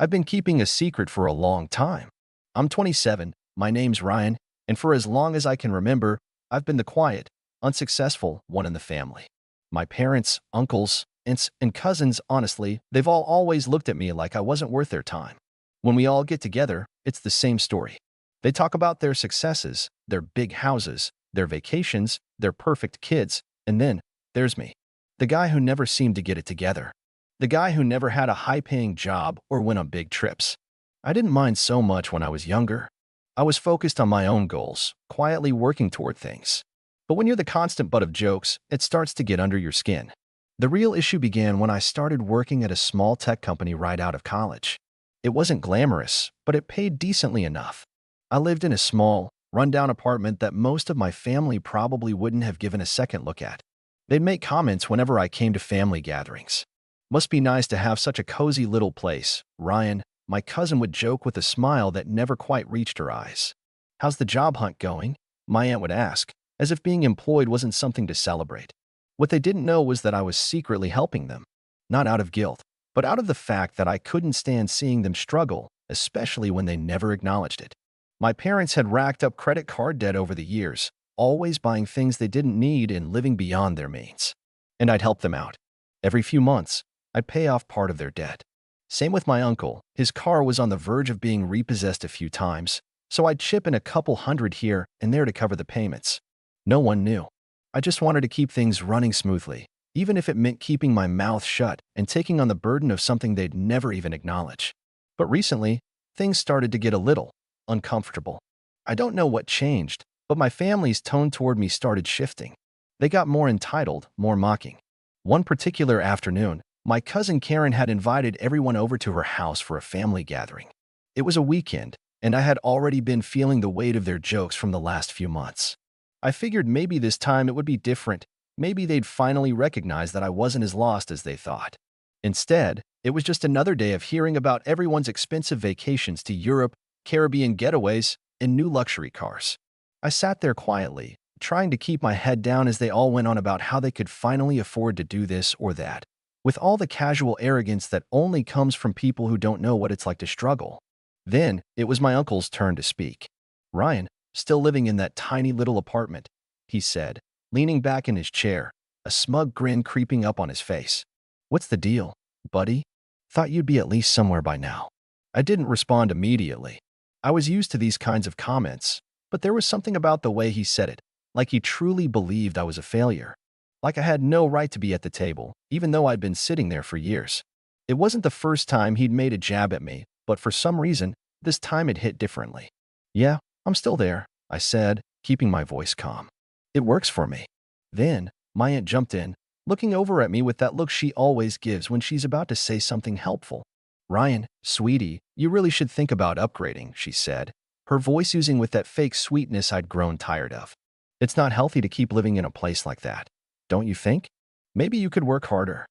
I've been keeping a secret for a long time. I'm 27, my name's Ryan, and for as long as I can remember, I've been the quiet, unsuccessful one in the family. My parents, uncles, aunts, and cousins, honestly, they've all always looked at me like I wasn't worth their time. When we all get together, it's the same story. They talk about their successes, their big houses, their vacations, their perfect kids, and then there's me, the guy who never seemed to get it together. The guy who never had a high-paying job or went on big trips. I didn't mind so much when I was younger. I was focused on my own goals, quietly working toward things. But when you're the constant butt of jokes, it starts to get under your skin. The real issue began when I started working at a small tech company right out of college. It wasn't glamorous, but it paid decently enough. I lived in a small, rundown apartment that most of my family probably wouldn't have given a second look at. They'd make comments whenever I came to family gatherings. "Must be nice to have such a cozy little place, Ryan," my cousin would joke with a smile that never quite reached her eyes. "How's the job hunt going?" my aunt would ask, as if being employed wasn't something to celebrate. What they didn't know was that I was secretly helping them, not out of guilt, but out of the fact that I couldn't stand seeing them struggle, especially when they never acknowledged it. My parents had racked up credit card debt over the years, always buying things they didn't need and living beyond their means. And I'd help them out. Every few months, I'd pay off part of their debt. Same with my uncle. His car was on the verge of being repossessed a few times, so I'd chip in a couple hundred here and there to cover the payments. No one knew. I just wanted to keep things running smoothly, even if it meant keeping my mouth shut and taking on the burden of something they'd never even acknowledge. But recently, things started to get a little uncomfortable. I don't know what changed, but my family's tone toward me started shifting. They got more entitled, more mocking. One particular afternoon, my cousin Karen had invited everyone over to her house for a family gathering. It was a weekend, and I had already been feeling the weight of their jokes from the last few months. I figured maybe this time it would be different. Maybe they'd finally recognize that I wasn't as lost as they thought. Instead, it was just another day of hearing about everyone's expensive vacations to Europe, Caribbean getaways, and new luxury cars. I sat there quietly, trying to keep my head down as they all went on about how they could finally afford to do this or that, with all the casual arrogance that only comes from people who don't know what it's like to struggle. Then, it was my uncle's turn to speak. "Ryan, still living in that tiny little apartment," he said, leaning back in his chair, a smug grin creeping up on his face. "What's the deal, buddy? Thought you'd be at least somewhere by now." I didn't respond immediately. I was used to these kinds of comments, but there was something about the way he said it, like he truly believed I was a failure. Like I had no right to be at the table, even though I'd been sitting there for years. It wasn't the first time he'd made a jab at me, but for some reason, this time it hit differently. "Yeah, I'm still there," I said, keeping my voice calm. "It works for me." Then, my aunt jumped in, looking over at me with that look she always gives when she's about to say something helpful. "Ryan, sweetie, you really should think about upgrading," she said, her voice oozing with that fake sweetness I'd grown tired of. "It's not healthy to keep living in a place like that, don't you think? Maybe you could work harder."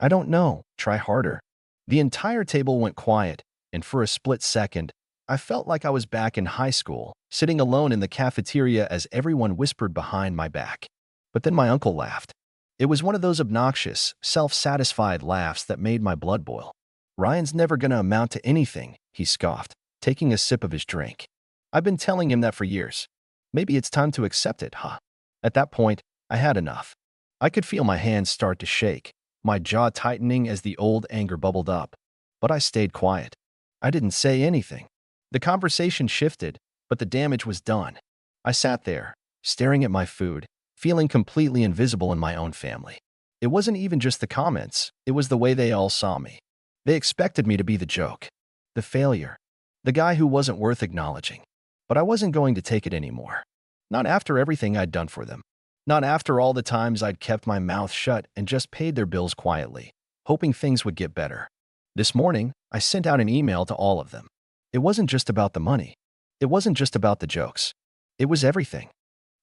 "I don't know, try harder." The entire table went quiet, and for a split second, I felt like I was back in high school, sitting alone in the cafeteria as everyone whispered behind my back. But then my uncle laughed. It was one of those obnoxious, self-satisfied laughs that made my blood boil. "Ryan's never gonna amount to anything," he scoffed, taking a sip of his drink. "I've been telling him that for years. Maybe it's time to accept it, huh?" At that point, I had enough. I could feel my hands start to shake, my jaw tightening as the old anger bubbled up. But I stayed quiet. I didn't say anything. The conversation shifted, but the damage was done. I sat there, staring at my food, feeling completely invisible in my own family. It wasn't even just the comments, it was the way they all saw me. They expected me to be the joke, the failure, the guy who wasn't worth acknowledging. But I wasn't going to take it anymore. Not after everything I'd done for them. Not after all the times I'd kept my mouth shut and just paid their bills quietly, hoping things would get better. This morning, I sent out an email to all of them. It wasn't just about the money. It wasn't just about the jokes. It was everything.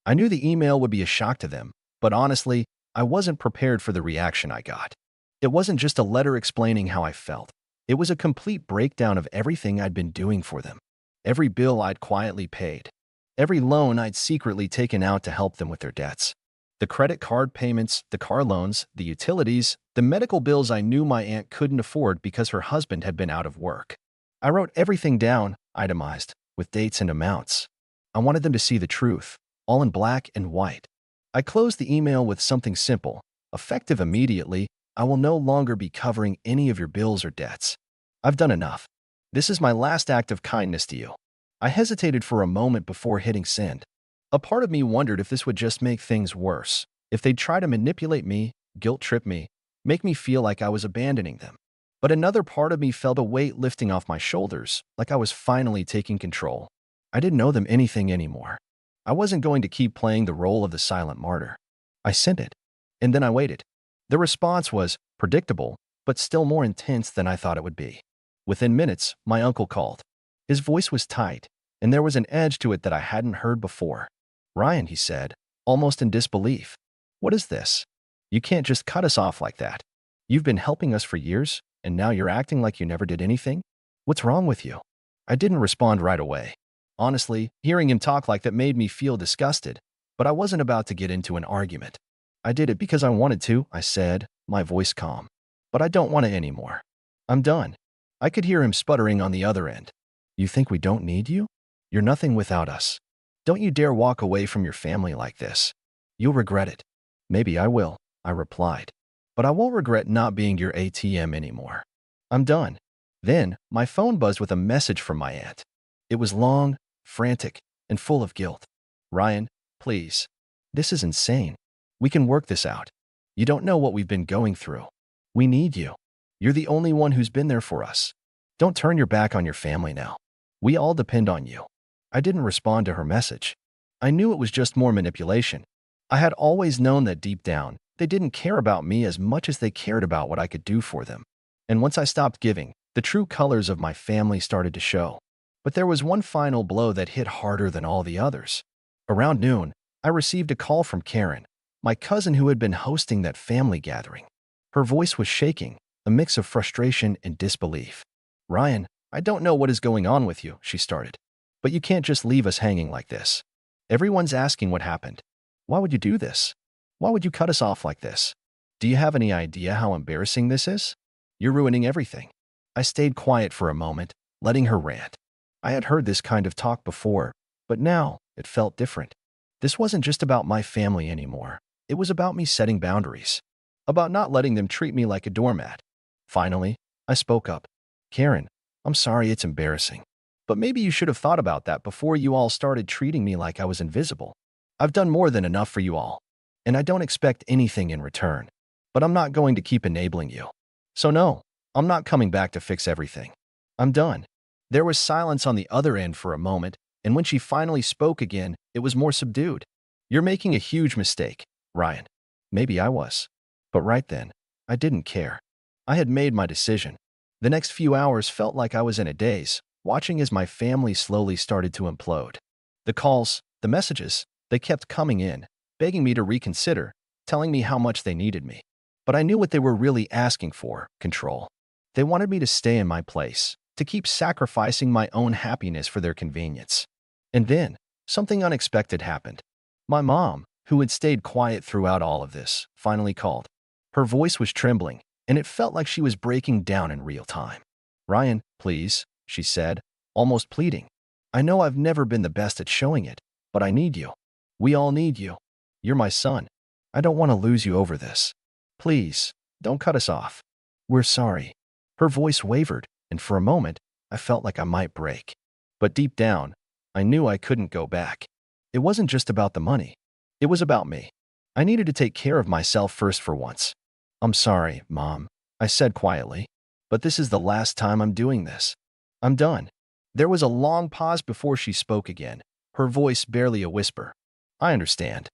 I knew the email would be a shock to them, but honestly, I wasn't prepared for the reaction I got. It wasn't just a letter explaining how I felt. It was a complete breakdown of everything I'd been doing for them. Every bill I'd quietly paid. Every loan I'd secretly taken out to help them with their debts. The credit card payments, the car loans, the utilities, the medical bills I knew my aunt couldn't afford because her husband had been out of work. I wrote everything down, itemized, with dates and amounts. I wanted them to see the truth, all in black and white. I closed the email with something simple, effective immediately. I will no longer be covering any of your bills or debts. I've done enough. This is my last act of kindness to you. I hesitated for a moment before hitting send. A part of me wondered if this would just make things worse, if they'd try to manipulate me, guilt-trip me, make me feel like I was abandoning them. But another part of me felt a weight lifting off my shoulders, like I was finally taking control. I didn't owe them anything anymore. I wasn't going to keep playing the role of the silent martyr. I sent it, and then I waited. The response was predictable, but still more intense than I thought it would be. Within minutes, my uncle called. His voice was tight, and there was an edge to it that I hadn't heard before. "Ryan," he said, almost in disbelief. "What is this? You can't just cut us off like that. You've been helping us for years, and now you're acting like you never did anything? What's wrong with you?" I didn't respond right away. Honestly, hearing him talk like that made me feel disgusted, but I wasn't about to get into an argument. "I did it because I wanted to," I said, my voice calm. "But I don't want it anymore. I'm done." I could hear him sputtering on the other end. "You think we don't need you? You're nothing without us. Don't you dare walk away from your family like this. You'll regret it." "Maybe I will," I replied. "But I won't regret not being your ATM anymore. I'm done." Then, my phone buzzed with a message from my aunt. It was long, frantic, and full of guilt. "Ryan, please. This is insane. We can work this out. You don't know what we've been going through. We need you. You're the only one who's been there for us. Don't turn your back on your family now. We all depend on you." I didn't respond to her message. I knew it was just more manipulation. I had always known that deep down, they didn't care about me as much as they cared about what I could do for them. And once I stopped giving, the true colors of my family started to show. But there was one final blow that hit harder than all the others. Around noon, I received a call from Karen, my cousin who had been hosting that family gathering. Her voice was shaking, a mix of frustration and disbelief. "Ryan, I don't know what is going on with you," she started. "But you can't just leave us hanging like this. Everyone's asking what happened. Why would you do this? Why would you cut us off like this? Do you have any idea how embarrassing this is? You're ruining everything." I stayed quiet for a moment, letting her rant. I had heard this kind of talk before, but now it felt different. This wasn't just about my family anymore. It was about me setting boundaries, about not letting them treat me like a doormat. Finally, I spoke up. "Karen, I'm sorry it's embarrassing. But maybe you should have thought about that before you all started treating me like I was invisible. I've done more than enough for you all, and I don't expect anything in return. But I'm not going to keep enabling you. So no, I'm not coming back to fix everything. I'm done." There was silence on the other end for a moment, and when she finally spoke again, it was more subdued. "You're making a huge mistake, Ryan." Maybe I was. But right then, I didn't care. I had made my decision. The next few hours felt like I was in a daze, watching as my family slowly started to implode. The calls, the messages, they kept coming in, begging me to reconsider, telling me how much they needed me. But I knew what they were really asking for: control. They wanted me to stay in my place, to keep sacrificing my own happiness for their convenience. And then, something unexpected happened. My mom, who had stayed quiet throughout all of this, finally called. Her voice was trembling, and it felt like she was breaking down in real time. "Ryan, please," she said, almost pleading. "I know I've never been the best at showing it, but I need you. We all need you. You're my son. I don't want to lose you over this. Please, don't cut us off. We're sorry." Her voice wavered, and for a moment, I felt like I might break. But deep down, I knew I couldn't go back. It wasn't just about the money. It was about me. I needed to take care of myself first for once. "I'm sorry, Mom," I said quietly, "but this is the last time I'm doing this. I'm done." There was a long pause before she spoke again, her voice barely a whisper. "I understand.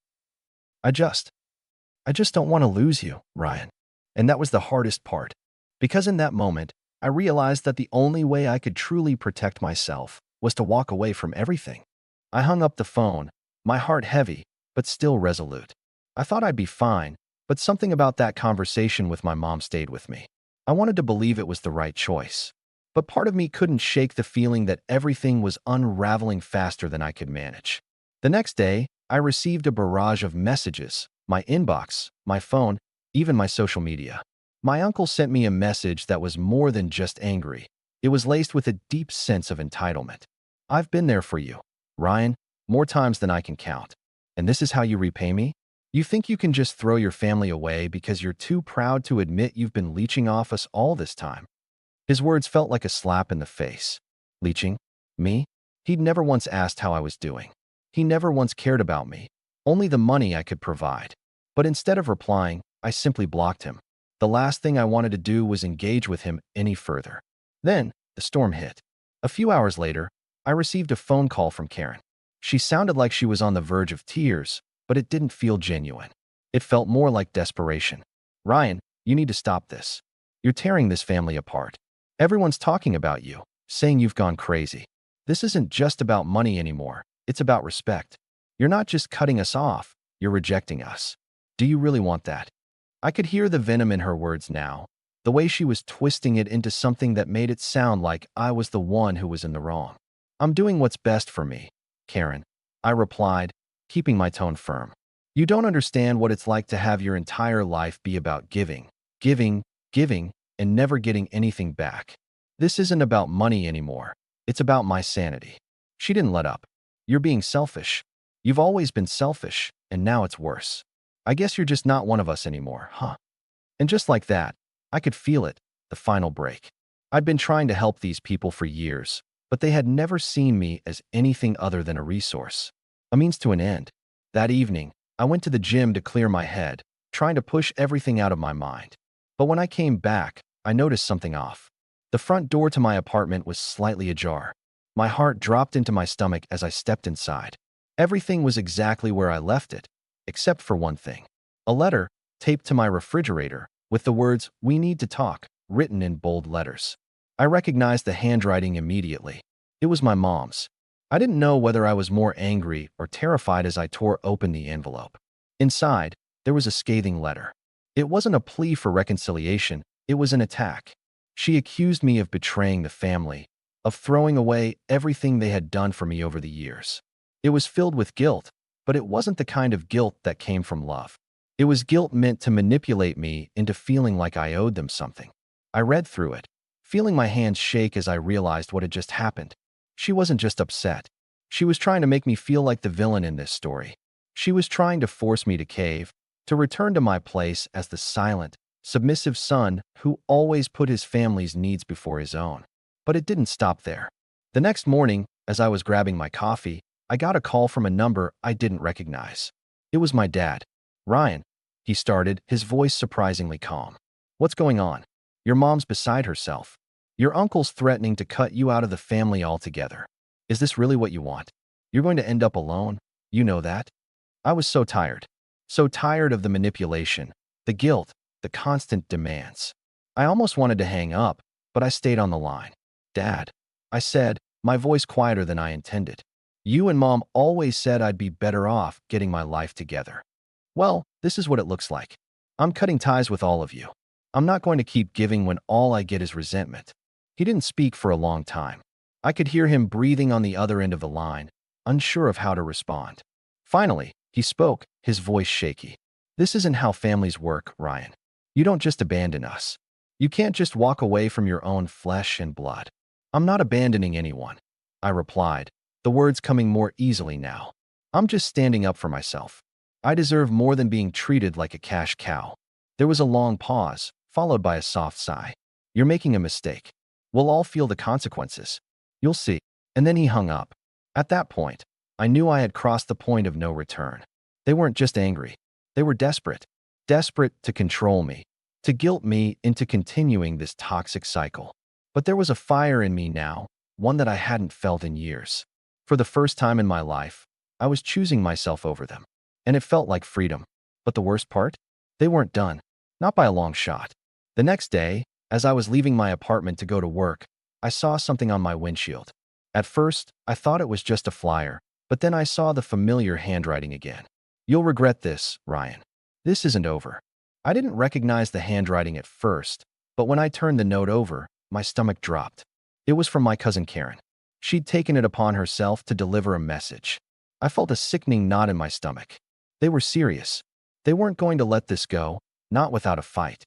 I just don't want to lose you, Ryan." And that was the hardest part, because in that moment, I realized that the only way I could truly protect myself was to walk away from everything. I hung up the phone, my heart heavy, but still resolute. I thought I'd be fine, but something about that conversation with my mom stayed with me. I wanted to believe it was the right choice, but part of me couldn't shake the feeling that everything was unraveling faster than I could manage. The next day, I received a barrage of messages, my inbox, my phone, even my social media. My uncle sent me a message that was more than just angry. It was laced with a deep sense of entitlement. I've been there for you, Ryan, more times than I can count. And this is how you repay me? You think you can just throw your family away because you're too proud to admit you've been leeching off us all this time? His words felt like a slap in the face. Leeching? Me? He'd never once asked how I was doing. He never once cared about me, only the money I could provide. But instead of replying, I simply blocked him. The last thing I wanted to do was engage with him any further. Then, the storm hit. A few hours later, I received a phone call from Karen. She sounded like she was on the verge of tears, but it didn't feel genuine. It felt more like desperation. Ryan, you need to stop this. You're tearing this family apart. Everyone's talking about you, saying you've gone crazy. This isn't just about money anymore. It's about respect. You're not just cutting us off, you're rejecting us. Do you really want that? I could hear the venom in her words now, the way she was twisting it into something that made it sound like I was the one who was in the wrong. I'm doing what's best for me, Karen, I replied, keeping my tone firm. You don't understand what it's like to have your entire life be about giving, giving, giving, and never getting anything back. This isn't about money anymore. It's about my sanity. She didn't let up. You're being selfish. You've always been selfish, and now it's worse. I guess you're just not one of us anymore, huh? And just like that, I could feel it, the final break. I'd been trying to help these people for years, but they had never seen me as anything other than a resource, a means to an end. That evening, I went to the gym to clear my head, trying to push everything out of my mind. But when I came back, I noticed something off. The front door to my apartment was slightly ajar. My heart dropped into my stomach as I stepped inside. Everything was exactly where I left it, except for one thing. A letter taped to my refrigerator with the words, "We need to talk," written in bold letters. I recognized the handwriting immediately. It was my mom's. I didn't know whether I was more angry or terrified as I tore open the envelope. Inside, there was a scathing letter. It wasn't a plea for reconciliation, it was an attack. She accused me of betraying the family, of throwing away everything they had done for me over the years. It was filled with guilt, but it wasn't the kind of guilt that came from love. It was guilt meant to manipulate me into feeling like I owed them something. I read through it, feeling my hands shake as I realized what had just happened. She wasn't just upset. She was trying to make me feel like the villain in this story. She was trying to force me to cave, to return to my place as the silent, submissive son who always put his family's needs before his own. But it didn't stop there. The next morning, as I was grabbing my coffee, I got a call from a number I didn't recognize. It was my dad. "Ryan," he started, his voice surprisingly calm. "What's going on? Your mom's beside herself. Your uncle's threatening to cut you out of the family altogether. Is this really what you want? You're going to end up alone. You know that?" I was so tired. So tired of the manipulation, the guilt, the constant demands. I almost wanted to hang up, but I stayed on the line. "Dad," I said, my voice quieter than I intended. "You and Mom always said I'd be better off getting my life together. Well, this is what it looks like. I'm cutting ties with all of you. I'm not going to keep giving when all I get is resentment." He didn't speak for a long time. I could hear him breathing on the other end of the line, unsure of how to respond. Finally, he spoke, his voice shaky. "This isn't how families work, Ryan. You don't just abandon us. You can't just walk away from your own flesh and blood." "I'm not abandoning anyone," I replied, the words coming more easily now. "I'm just standing up for myself. I deserve more than being treated like a cash cow." There was a long pause, followed by a soft sigh. "You're making a mistake. We'll all feel the consequences. You'll see." And then he hung up. At that point, I knew I had crossed the point of no return. They weren't just angry. They were desperate. Desperate to control me, to guilt me into continuing this toxic cycle. But there was a fire in me now, one that I hadn't felt in years. For the first time in my life, I was choosing myself over them. And it felt like freedom. But the worst part? They weren't done. Not by a long shot. The next day, as I was leaving my apartment to go to work, I saw something on my windshield. At first, I thought it was just a flyer, but then I saw the familiar handwriting again. "You'll regret this, Ryan. This isn't over." I didn't recognize the handwriting at first, but when I turned the note over, my stomach dropped. It was from my cousin Karen. She'd taken it upon herself to deliver a message. I felt a sickening knot in my stomach. They were serious. They weren't going to let this go, not without a fight.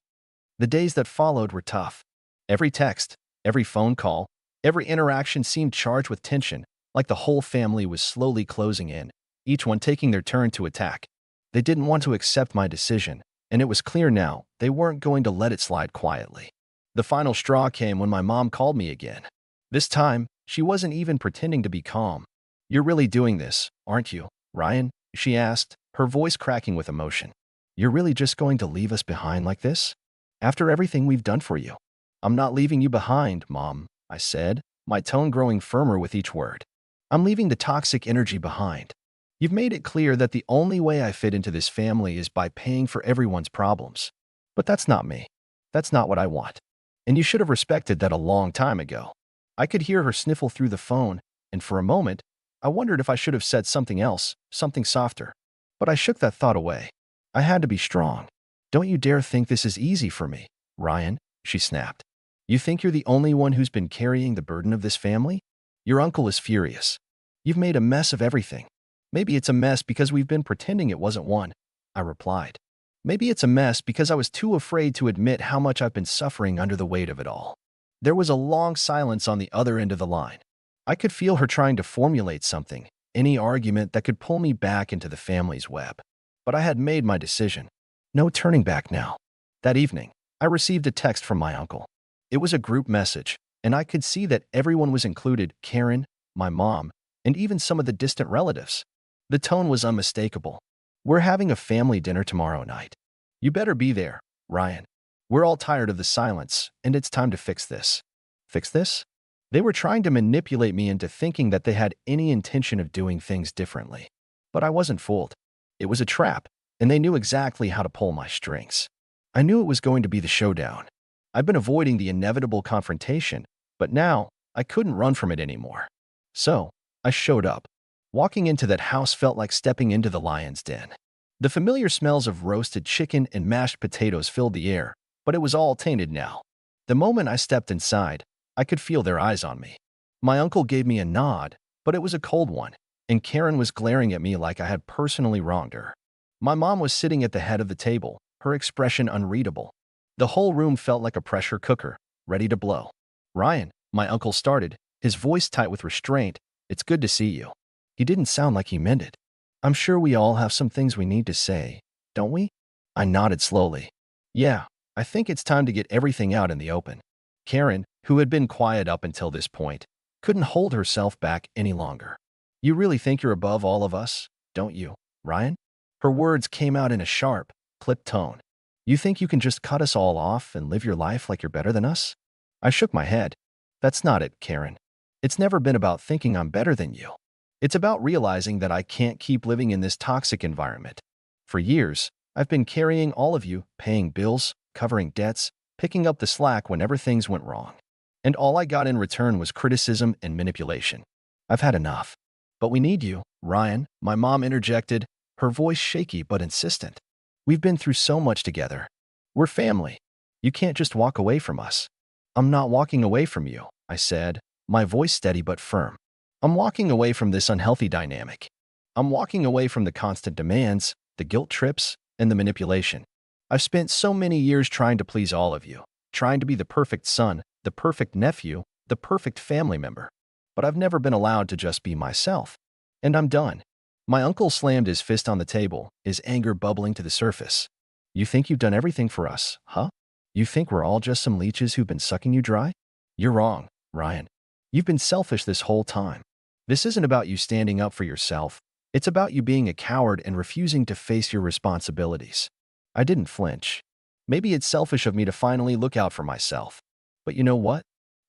The days that followed were tough. Every text, every phone call, every interaction seemed charged with tension, like the whole family was slowly closing in, each one taking their turn to attack. They didn't want to accept my decision, and it was clear now they weren't going to let it slide quietly. The final straw came when my mom called me again. This time, she wasn't even pretending to be calm. "You're really doing this, aren't you, Ryan?" she asked, her voice cracking with emotion. "You're really just going to leave us behind like this? After everything we've done for you?" "I'm not leaving you behind, Mom," I said, my tone growing firmer with each word. "I'm leaving the toxic energy behind. You've made it clear that the only way I fit into this family is by paying for everyone's problems. But that's not me. That's not what I want. And you should have respected that a long time ago." I could hear her sniffle through the phone, and for a moment, I wondered if I should have said something else, something softer. But I shook that thought away. I had to be strong. "Don't you dare think this is easy for me, Ryan," she snapped. "You think you're the only one who's been carrying the burden of this family? Your uncle is furious. You've made a mess of everything. Maybe it's a mess because we've been pretending it wasn't one," I replied. "Maybe it's a mess because I was too afraid to admit how much I've been suffering under the weight of it all." There was a long silence on the other end of the line. I could feel her trying to formulate something, any argument that could pull me back into the family's web. But I had made my decision. No turning back now. That evening, I received a text from my uncle. It was a group message, and I could see that everyone was included: Karen, my mom, and even some of the distant relatives. The tone was unmistakable. "We're having a family dinner tomorrow night. You better be there, Ryan. We're all tired of the silence, and it's time to fix this." Fix this? They were trying to manipulate me into thinking that they had any intention of doing things differently. But I wasn't fooled. It was a trap, and they knew exactly how to pull my strings. I knew it was going to be the showdown. I've been avoiding the inevitable confrontation, but now I couldn't run from it anymore. So, I showed up. Walking into that house felt like stepping into the lion's den. The familiar smells of roasted chicken and mashed potatoes filled the air, but it was all tainted now. The moment I stepped inside, I could feel their eyes on me. My uncle gave me a nod, but it was a cold one, and Karen was glaring at me like I had personally wronged her. My mom was sitting at the head of the table, her expression unreadable. The whole room felt like a pressure cooker, ready to blow. "Ryan," my uncle started, his voice tight with restraint, "it's good to see you." He didn't sound like he meant it. "I'm sure we all have some things we need to say, don't we?" I nodded slowly. "Yeah, I think it's time to get everything out in the open." Karen, who had been quiet up until this point, couldn't hold herself back any longer. "You really think you're above all of us, don't you, Ryan?" Her words came out in a sharp, clipped tone. "You think you can just cut us all off and live your life like you're better than us?" I shook my head. "That's not it, Karen. It's never been about thinking I'm better than you. It's about realizing that I can't keep living in this toxic environment. For years, I've been carrying all of you, paying bills, covering debts, picking up the slack whenever things went wrong. And all I got in return was criticism and manipulation. I've had enough. But we need you, Ryan," my mom interjected, her voice shaky but insistent. "We've been through so much together. We're family. You can't just walk away from us." "I'm not walking away from you," I said, my voice steady but firm. "I'm walking away from this unhealthy dynamic. I'm walking away from the constant demands, the guilt trips, and the manipulation. I've spent so many years trying to please all of you, trying to be the perfect son, the perfect nephew, the perfect family member. But I've never been allowed to just be myself. And I'm done." My uncle slammed his fist on the table, his anger bubbling to the surface. "You think you've done everything for us, huh? You think we're all just some leeches who've been sucking you dry? You're wrong, Ryan. You've been selfish this whole time. This isn't about you standing up for yourself. It's about you being a coward and refusing to face your responsibilities." I didn't flinch. Maybe it's selfish of me to finally look out for myself. But you know what?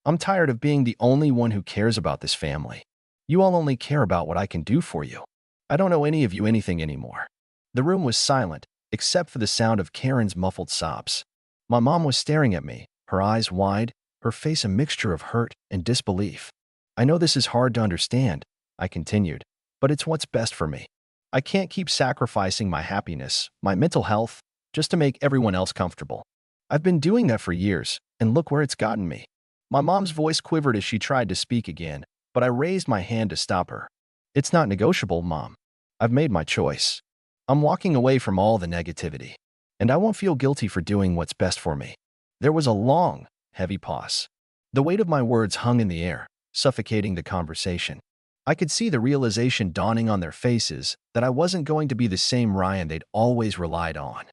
I'm tired of being the only one who cares about this family. You all only care about what I can do for you. I don't owe any of you anything anymore." The room was silent, except for the sound of Karen's muffled sobs. My mom was staring at me, her eyes wide, her face a mixture of hurt and disbelief. "I know this is hard to understand," I continued, "but it's what's best for me. I can't keep sacrificing my happiness, my mental health, just to make everyone else comfortable. I've been doing that for years, and look where it's gotten me." My mom's voice quivered as she tried to speak again, but I raised my hand to stop her. It's not negotiable, Mom. I've made my choice. I'm walking away from all the negativity, and I won't feel guilty for doing what's best for me. There was a long, heavy pause. The weight of my words hung in the air, suffocating the conversation. I could see the realization dawning on their faces that I wasn't going to be the same Ryan they'd always relied on.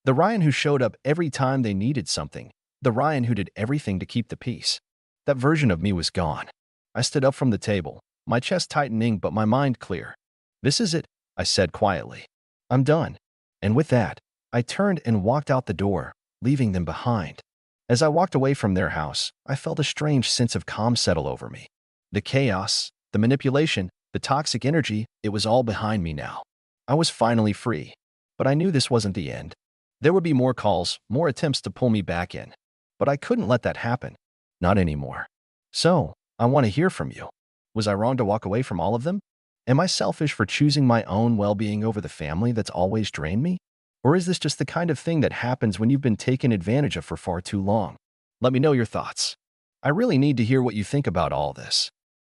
The Ryan who showed up every time they needed something. The Ryan who did everything to keep the peace. That version of me was gone. I stood up from the table, my chest tightening but my mind clear. This is it, I said quietly. I'm done. And with that, I turned and walked out the door, leaving them behind. As I walked away from their house, I felt a strange sense of calm settle over me. The chaos, the manipulation, the toxic energy, it was all behind me now. I was finally free. But I knew this wasn't the end. There would be more calls, more attempts to pull me back in. But I couldn't let that happen. Not anymore. So, I want to hear from you. Was I wrong to walk away from all of them? Am I selfish for choosing my own well-being over the family that's always drained me? Or is this just the kind of thing that happens when you've been taken advantage of for far too long? Let me know your thoughts. I really need to hear what you think about all this.